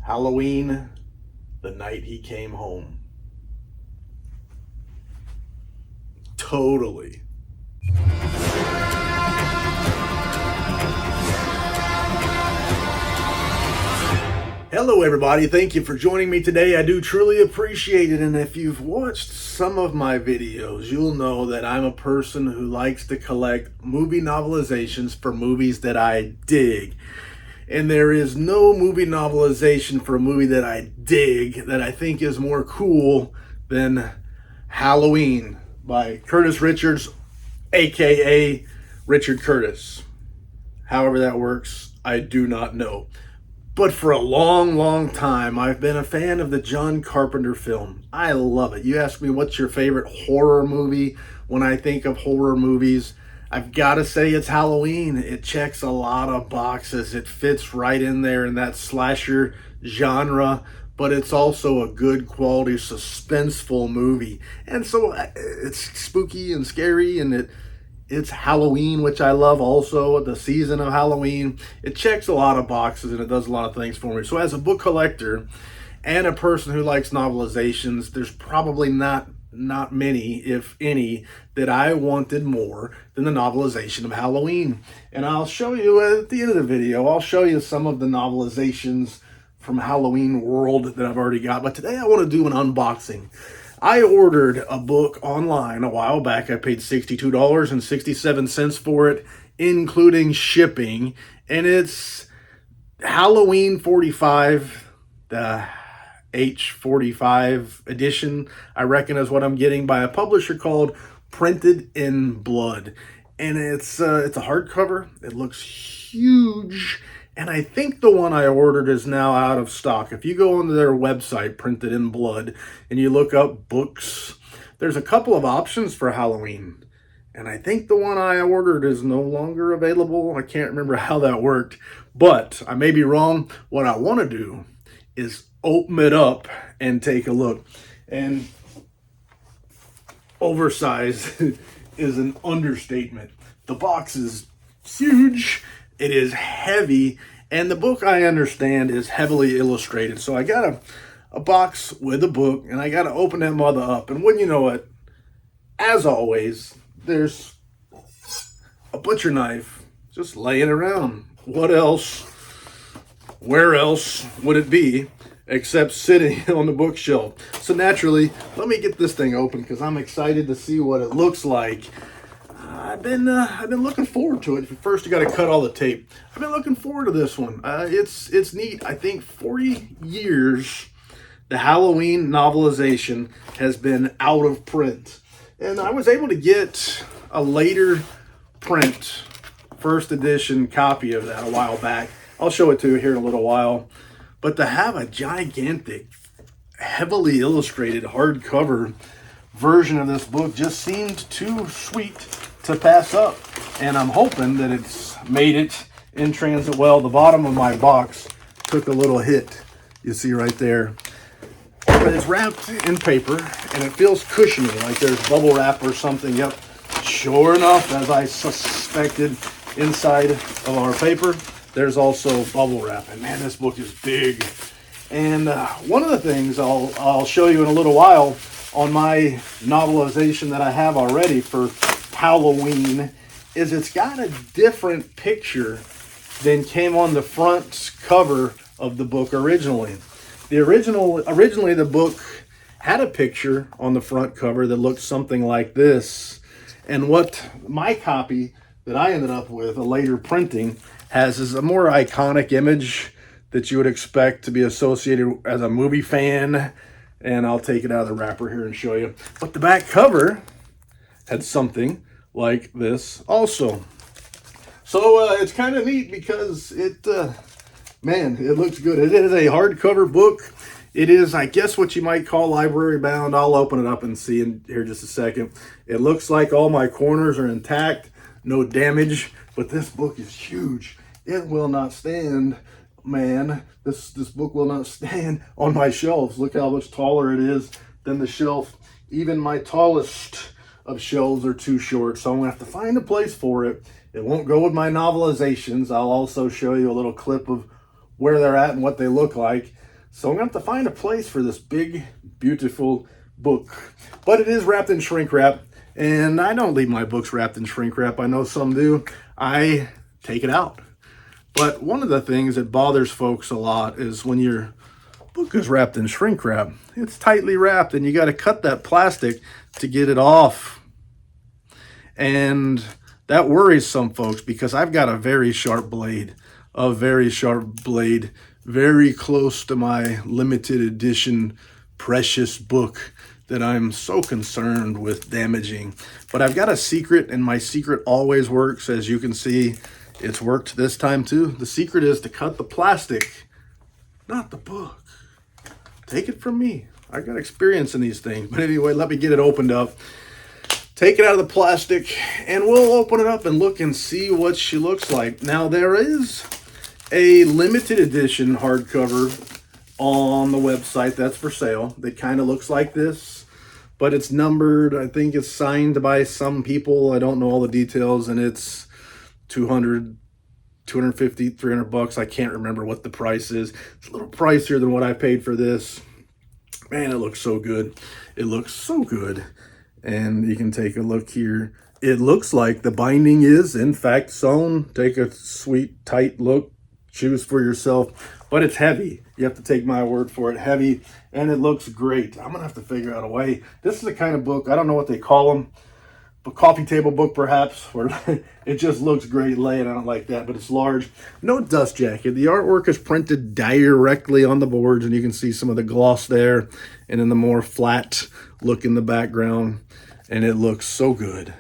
Halloween, the night he came home. Totally. Hello everybody, thank you for joining me today. I do truly appreciate it, and if you've watched some of my videos, you'll know that I'm a person who likes to collect movie novelizations for movies that I dig. And there is no movie novelization for a movie that I dig that I think is more cool than Halloween by Curtis Richards, aka Richard Curtis. However that works, I do not know. But for a long time, I've been a fan of the John Carpenter film. I love it. You ask me what's your favorite horror movie. When I think of horror movies, I've got to say it's Halloween. It checks a lot of boxes. It fits right in there in that slasher genre, but it's also a good quality suspenseful movie. And so it's spooky and scary, and it's Halloween, which I love also, the season of Halloween. It checks a lot of boxes and it does a lot of things for me. So as a book collector and a person who likes novelizations, there's probably not many, if any, that I wanted more than the novelization of Halloween. And I'll show you at the end of the video, I'll show you some of the novelizations from Halloween world that I've already got. But today I want to do an unboxing. I ordered a book online a while back. I paid $62.67 for it, including shipping. And it's Halloween 45, the H45 edition, I reckon is what I'm getting, by a publisher called Printed in Blood. And it's a hardcover. It looks huge. And I think the one I ordered is now out of stock. If you go onto their website, Printed in Blood, and you look up books, there's a couple of options for Halloween. And I think the one I ordered is no longer available. I can't remember how that worked, but I may be wrong. What I want to do is open it up and take a look. And oversized is an understatement. The box is huge. It is heavy, and the book, I understand, is heavily illustrated. So I got a box with a book, and I got to open that mother up. And wouldn't you know it, as always, there's a butcher knife just laying around. What else, where else would it be except sitting on the bookshelf? So naturally, let me get this thing open because I'm excited to see what it looks like. I've been looking forward to it. First, you got to cut all the tape. I've been looking forward to this one. It's neat. I think 40 years the Halloween novelization has been out of print, and I was able to get a later print, first edition copy of that a while back. I'll show it to you here in a little while. But to have a gigantic, heavily illustrated hardcover version of this book just seemed too sweet to pass up. And I'm hoping that it's made it in transit well. The bottom of my box took a little hit, you see right there. But it's wrapped in paper and it feels cushiony, like there's bubble wrap or something. Yep, sure enough, as I suspected, inside of our paper, there's also bubble wrap. And man, this book is big. And one of the things I'll show you in a little while on my novelization that I have already for Halloween is it's got a different picture than came on the front cover of the book originally. Originally the book had a picture on the front cover that looked something like this. And what my copy that I ended up with, a later printing, has is a more iconic image that you would expect to be associated as a movie fan. And I'll take it out of the wrapper here and show you. But the back cover had something like this also. So it's kind of neat because it looks good. It is a hardcover book. It is, I guess, what you might call library bound. I'll open it up and see in here just a second. It looks like all my corners are intact, no damage, but this book is huge. It will not stand, man. This book will not stand on my shelves. Look how much taller it is than the shelf. Even my tallest of shelves are too short, so I'm gonna have to find a place for it. It won't go with my novelizations. I'll also show you a little clip of where they're at and what they look like. So I'm going to have to find a place for this big, beautiful book. But it is wrapped in shrink wrap. And I don't leave my books wrapped in shrink wrap. I know some do. I take it out. But one of the things that bothers folks a lot is when your book is wrapped in shrink wrap. It's tightly wrapped and you got to cut that plastic to get it off. And that worries some folks because I've got a very sharp blade. Very close to my limited edition precious book that I'm so concerned with damaging. But I've got a secret, and my secret always works. As you can see, it's worked this time too. The secret is to cut the plastic, not the book. Take it from me. I got experience in these things. But anyway, let me get it opened up. Take it out of the plastic, and we'll open it up and look and see what she looks like. Now, there is a limited edition hardcover on the website that's for sale that kind of looks like this, but it's numbered. I think it's signed by some people. I don't know all the details, and it's 200, 250, 300 bucks. I can't remember what the price is. It's a little pricier than what I paid for this. Man, it looks so good. It looks so good. And you can take a look here. It looks like the binding is, in fact, sewn. Take a sweet, tight look. Choose for yourself. But it's heavy. You have to take my word for it. Heavy. And it looks great. I'm going to have to figure out a way. This is the kind of book, I don't know what they call them. A coffee table book, perhaps. Where it just looks great laying out like that. But it's large. No dust jacket. The artwork is printed directly on the boards. And you can see some of the gloss there. And then the more flat look in the background. And it looks so good.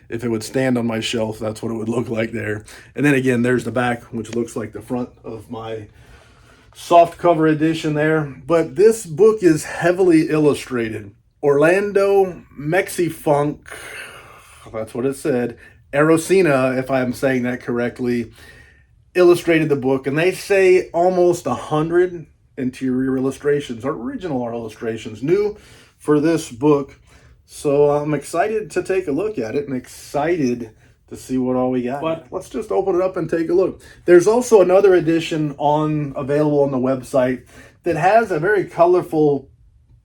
If it would stand on my shelf, that's what it would look like there. And then again, there's the back, which looks like the front of my soft cover edition there. But this book is heavily illustrated. Orlando Mexifunk, that's what it said. Arocena, if I'm saying that correctly, illustrated the book. And they say almost 100 interior illustrations, or original illustrations, new for this book. So I'm excited to take a look at it and excited to see what all we got. But let's just open it up and take a look. There's also another edition available on the website that has a very colorful,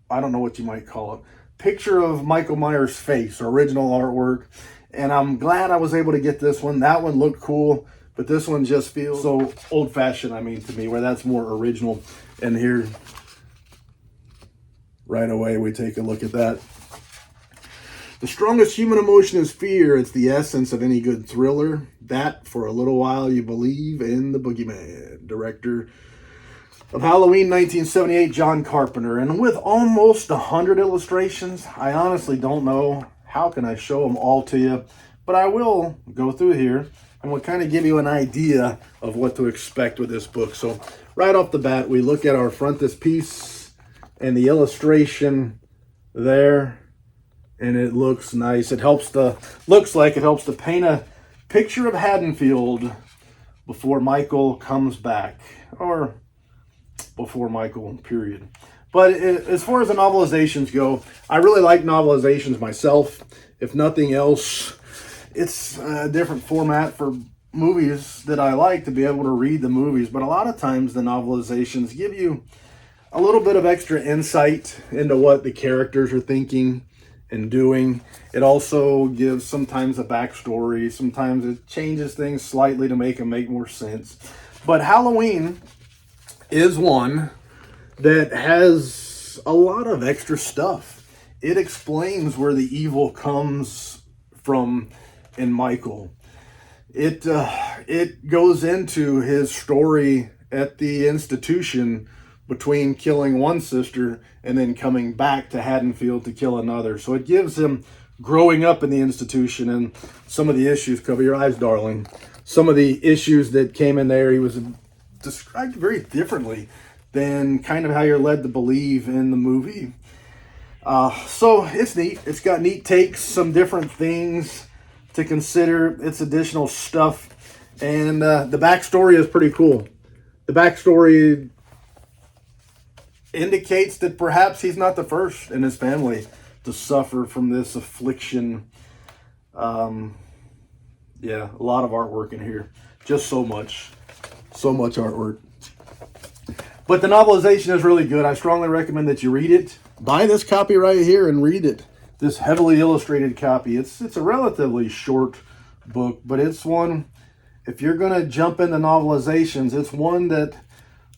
I don't know what you might call it, picture of Michael Myers' face, original artwork. And I'm glad I was able to get this one. That one looked cool, but this one just feels so old-fashioned, to me, where that's more original. And here, right away, we take a look at that. The strongest human emotion is fear. It's the essence of any good thriller. That, for a little while, you believe in the boogeyman. Director of Halloween 1978, John Carpenter. And with almost 100 illustrations, I honestly don't know how can I show them all to you. But I will go through here and we'll kind of give you an idea of what to expect with this book. So right off the bat, we look at our frontispiece and the illustration there. And it looks nice. Looks like it helps to paint a picture of Haddonfield before Michael comes back. Or before Michael, period. But as far as the novelizations go, I really like novelizations myself. If nothing else, it's a different format for movies that I like to be able to read the movies. But a lot of times the novelizations give you a little bit of extra insight into what the characters are thinking and doing. It also gives sometimes a backstory. Sometimes it changes things slightly to make them make more sense. But Halloween is one that has a lot of extra stuff. It explains where the evil comes from in Michael. It goes into his story at the institution between killing one sister and then coming back to Haddonfield to kill another. So it gives him growing up in the institution and some of the issues. Cover your eyes, darling. Some of the issues that came in there, he was described very differently than kind of how you're led to believe in the movie. So it's neat. It's got neat takes, some different things to consider. It's additional stuff. And the backstory is pretty cool. The backstory indicates that perhaps he's not the first in his family to suffer from this affliction. Yeah, a lot of artwork in here. Just so much artwork. But the novelization is really good. I strongly recommend that you read it. Buy this copy right here and read it. This heavily illustrated copy. It's a relatively short book, but it's one, if you're going to jump into novelizations, it's one that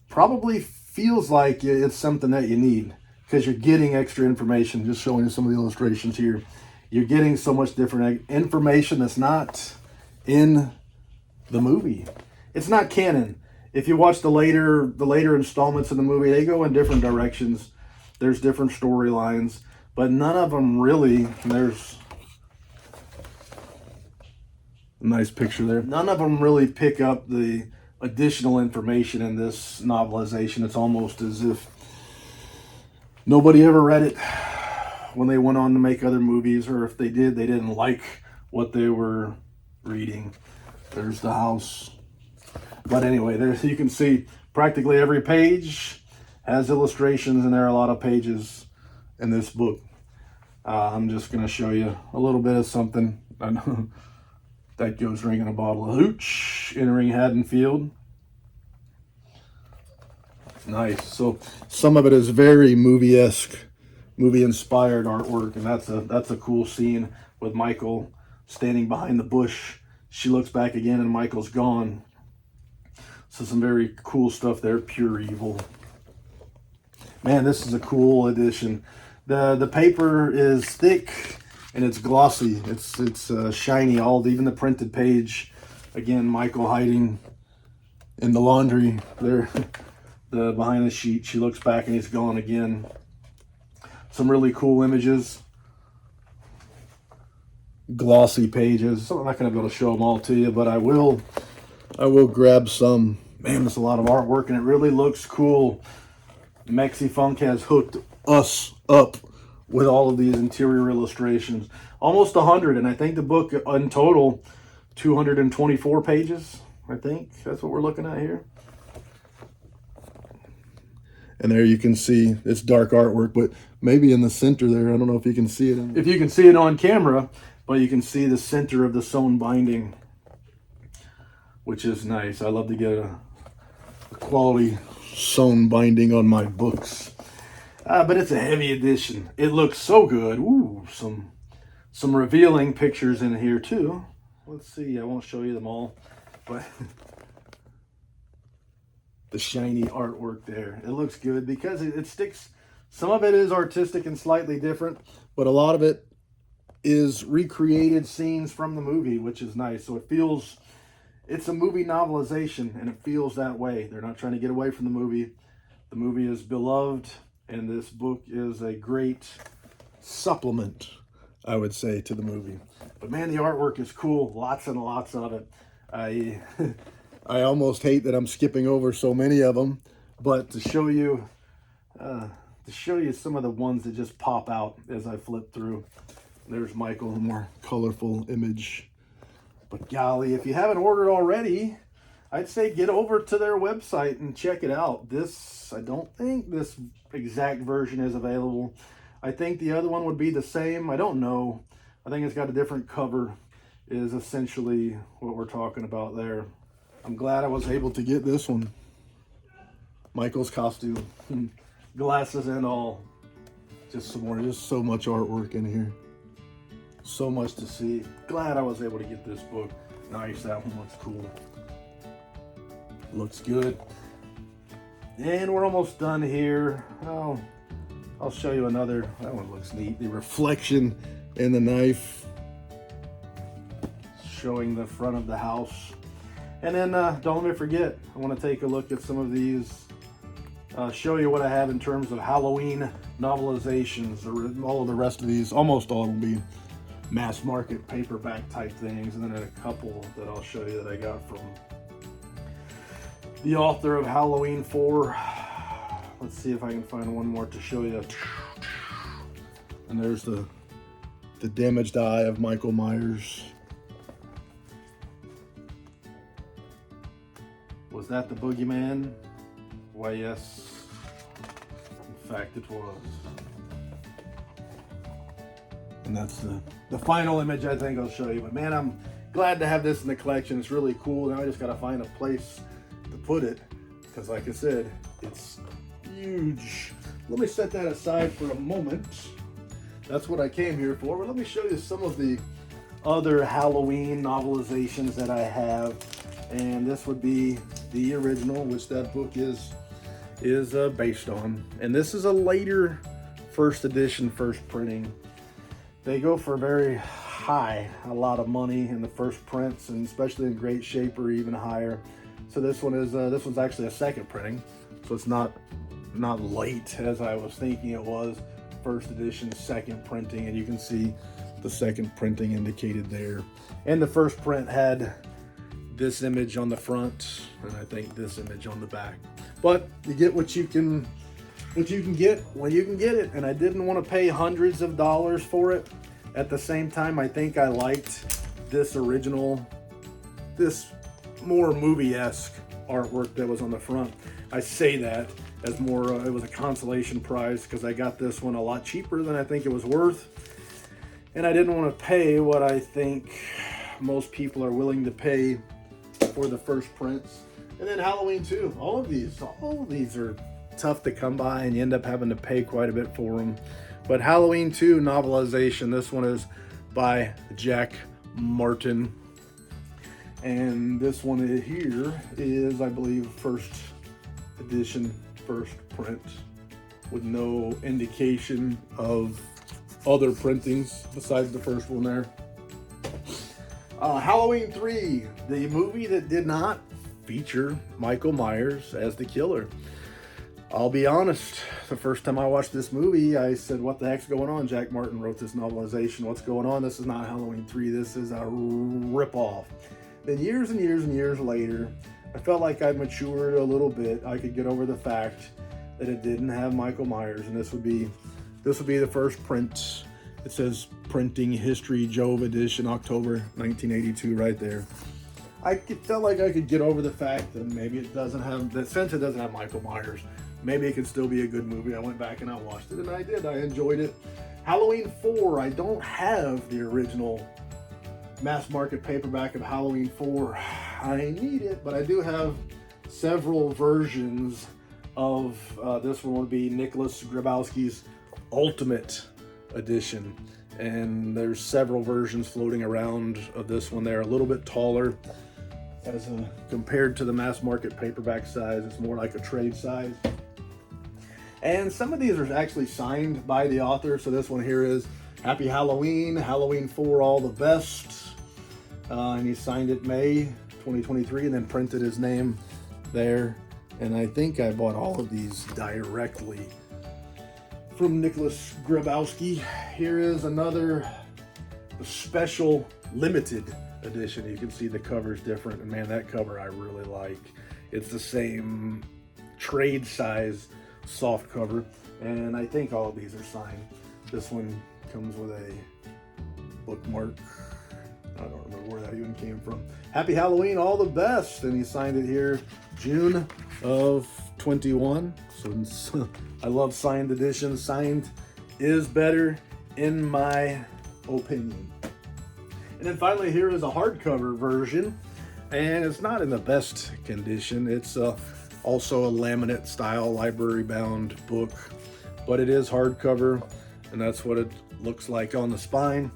probably feels like it's something that you need, because you're getting extra information. Just showing you some of the illustrations here. You're getting so much different information that's not in the movie. It's not canon. If you watch the later installments of the movie, they go in different directions. There's different storylines, but none of them really, there's a nice picture there. None of them really pick up the additional information in this novelization. It's almost as if nobody ever read it when they went on to make other movies, or if they did, they didn't like what they were reading. There's the house. But anyway, there you can see practically every page has illustrations, and there are a lot of pages in this book. I'm just going to show you a little bit of something. I know that goes drinking a bottle of hooch, entering Haddonfield. Nice. So some of it is very movie-esque, movie-inspired artwork, and that's a cool scene with Michael standing behind the bush. She looks back again, and Michael's gone. So some very cool stuff there. Pure evil. Man, this is a cool edition. The paper is thick and it's glossy. It's shiny. Even the printed page. Again, Michael hiding in the laundry there. Behind the sheet. She looks back and he's gone again. Some really cool images. Glossy pages. So I'm not going to be able to show them all to you, but I will grab some. Man, there's a lot of artwork and it really looks cool. Mexi Funk has hooked us up with all of these interior illustrations. Almost 100, and I think the book in total 224 pages. I think that's what we're looking at here. And there you can see it's dark artwork, but maybe in the center there, I don't know if you can see it. If you can see it on camera, but you can see the center of the sewn binding, which is nice. I love to get a quality sewn binding on my books. But it's a heavy edition. It looks so good. Ooh, some revealing pictures in here too. Let's see, I won't show you them all, but the shiny artwork there. It looks good because it sticks. Some of it is artistic and slightly different, but a lot of it is recreated scenes from the movie, which is nice. So it feels, it's a movie novelization, and it feels that way. They're not trying to get away from the movie. The movie is beloved, and this book is a great supplement, I would say, to the movie. But man, the artwork is cool. Lots and lots of it. I almost hate that I'm skipping over so many of them, but to show you some of the ones that just pop out as I flip through. There's Michael, a more colorful image. But golly, if you haven't ordered already, I'd say get over to their website and check it out. I don't think this exact version is available. I think the other one would be the same. I don't know. I think it's got a different cover, is essentially what we're talking about there. I'm glad I was able to get this one. Michael's costume, glasses and all. Just so much artwork in here. So much to see. Glad I was able to get this book. Nice, that one looks cool. Looks good. And we're almost done here. Oh, I'll show you another. That one looks neat. The reflection in the knife, showing the front of the house. And then don't let me forget, I want to take a look at some of these, show you what I have in terms of Halloween novelizations. All of the rest of these, almost all will be mass market paperback type things, and then a couple that I'll show you that I got from the author of Halloween 4. Let's see if I can find one more to show you. And there's the damaged eye of Michael Myers. Was that the boogeyman? Why, yes. In fact, it was. And that's the final image I think I'll show you. But man, I'm glad to have this in the collection. It's really cool. Now I just got to find a place to put it. Because like I said, It's huge. Let me set that aside for a moment. That's what I came here for. But let me show you some of the other Halloween novelizations that I have. And this would be the original, which that book is based on. And this is a later first edition, first printing. They go for very high, a lot of money in the first prints, and especially in great shape or even higher. So this one's actually a second printing, so it's not late as I was thinking it was. First edition, second printing, and you can see the second printing indicated there. And the first print had this image on the front, and I think this image on the back. But you get what you can get when you can get it, and I didn't want to pay hundreds of dollars for it. At the same time, I think I liked this original, this more movie-esque artwork that was on the front. I say that as more, it was a consolation prize because I got this one a lot cheaper than I think it was worth. And I didn't want to pay what I think most people are willing to pay for the first prints. And then Halloween 2, all of these are tough to come by, and you end up having to pay quite a bit for them. But Halloween 2 novelization, this one is by Jack Martin. And this one here is, I believe, first edition, first print, with no indication of other printings besides the first one there. Halloween 3, the movie that did not feature Michael Myers as the killer. I'll be honest, the first time I watched this movie, I said, what the heck's going on? Jack Martin wrote this novelization. What's going on? This is not Halloween 3. This is a ripoff. Then years and years and years later, I felt like I matured a little bit. I could get over the fact that it didn't have Michael Myers, and this would be the first print. It says Printing History Jove Edition, October 1982 right there. I felt like I could get over the fact that maybe it doesn't have, that since it doesn't have Michael Myers, maybe it could still be a good movie. I went back and I watched it, and I did. I enjoyed it. Halloween 4, I don't have the original mass market paperback of Halloween 4. I need it, but I do have several versions of, this one would be Nicholas Grabowski's Ultimate Edition. And there's several versions floating around of this one. They're a little bit taller compared to the mass market paperback size. It's more like a trade size. And some of these are actually signed by the author. So this one here is Happy Halloween, Halloween 4, all the best. And he signed it May 2023 and then printed his name there. And I think I bought all of these directly from Nicholas Grabowski. Here is another special limited edition. You can see the cover's different, and man, that cover I really like. It's the same trade size soft cover, and I think all of these are signed. This one comes with a bookmark. I don't remember where that even came from. Happy Halloween, all the best, and he signed it here June of 21. So I love signed editions. Signed is better in my opinion. And then finally, here is a hardcover version, and it's not in the best condition. It's also a laminate style library bound book, but it is hardcover, and that's what it looks like on the spine.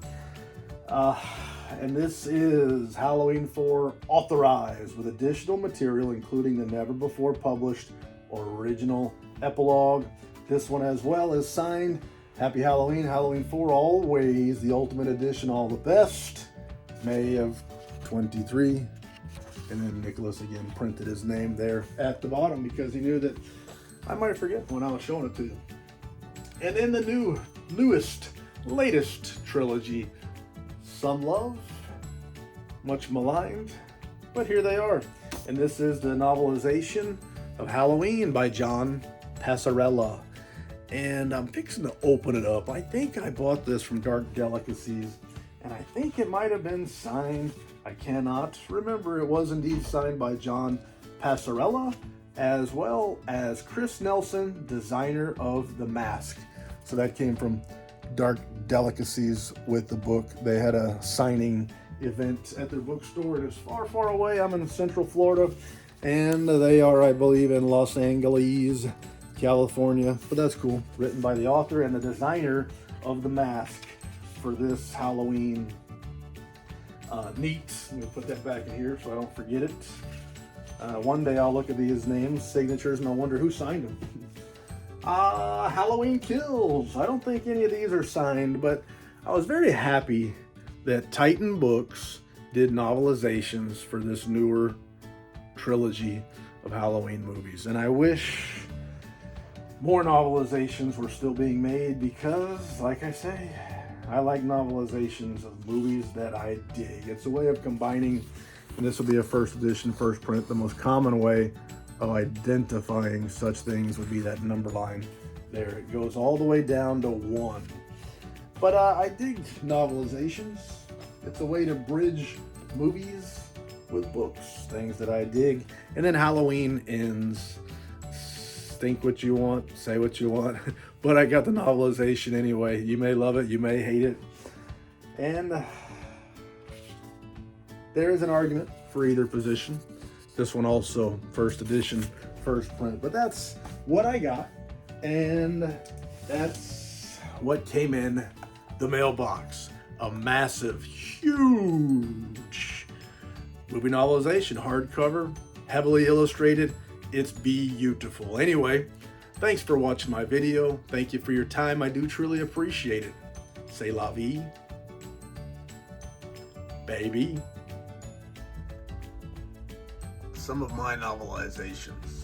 And this is Halloween 4 authorized with additional material, including the never before published original epilogue. This one as well is signed Happy Halloween, Halloween 4 always, the Ultimate Edition, all the best, May of 23. And then Nicholas again printed his name there at the bottom because he knew that I might forget when I was showing it to you. And then the latest trilogy, some love, much maligned, but here they are. And this is the novelization of Halloween by John Passarella. And I'm fixing to open it up. I think I bought this from Dark Delicacies, and I think it might have been signed. I cannot remember. It was indeed signed by John Passarella, as well as Chris Nelson, designer of The Mask. So that came from Dark Delicacies with the book. They had a signing event at their bookstore. It is far, far away. I'm in Central Florida, And they are, I believe, in Los Angeles, California. But that's cool. Written by the author and the designer of the mask for this Halloween. Neat. I'm going to put that back in here so I don't forget it. One day I'll look at these names, signatures, and I'll wonder who signed them. Halloween Kills. I don't think any of these are signed, but I was very happy that Titan Books did novelizations for this newer trilogy of Halloween movies. And I wish more novelizations were still being made because, like I say, I like novelizations of movies that I dig. It's a way of combining, and this will be a first edition, first print. The most common way of identifying such things would be that number line there. It goes all the way down to 1. But I dig novelizations. It's a way to bridge movies with books, things that I dig. And then Halloween ends. Think what you want, say what you want, but I got the novelization anyway. You may love it, you may hate it. And there is an argument for either position. This one also first edition, first print, but that's what I got. And that's what came in the mailbox. A massive, huge movie novelization, hardcover, heavily illustrated. It's beautiful. Anyway, thanks for watching my video. Thank you for your time. I do truly appreciate it. C'est la vie, baby. Some of my novelizations.